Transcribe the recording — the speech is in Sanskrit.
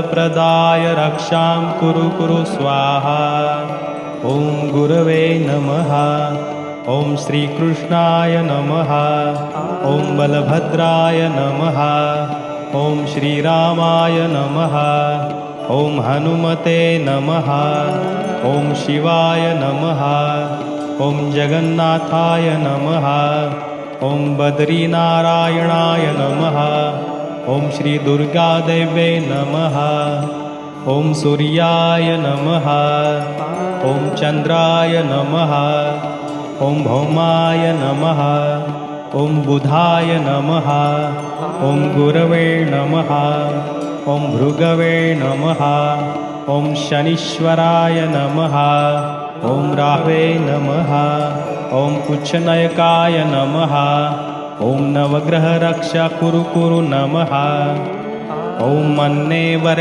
प्रदाय रक्षां कुरु कुरु स्वाहा। ॐ गुरवे नमः। ॐ श्रीकृष्णाय नमः। ॐ बलभद्राय नमः। ॐ श्रीरामाय नमः। ॐ हनुमते नमः। ॐ शिवाय नमः। ॐ जगन्नाथाय नमः। ॐ बद्रीनारायणाय नमः। ॐ श्री दुर्गादेवे नमः। ॐ सूर्याय नमः। ॐ चन्द्राय नमः। ॐ भौमाय नमः। ॐ बुधाय नमः। ॐ गुरवे नमः। ॐ भृगवे नमः। ॐ शनीश्वराय नमः। ॐ रावे नमः। ॐ कुच्छनयकाय नमः। ॐ नवग्रहरक्षा कुरु कुरु नमः। ॐ मन्नेवर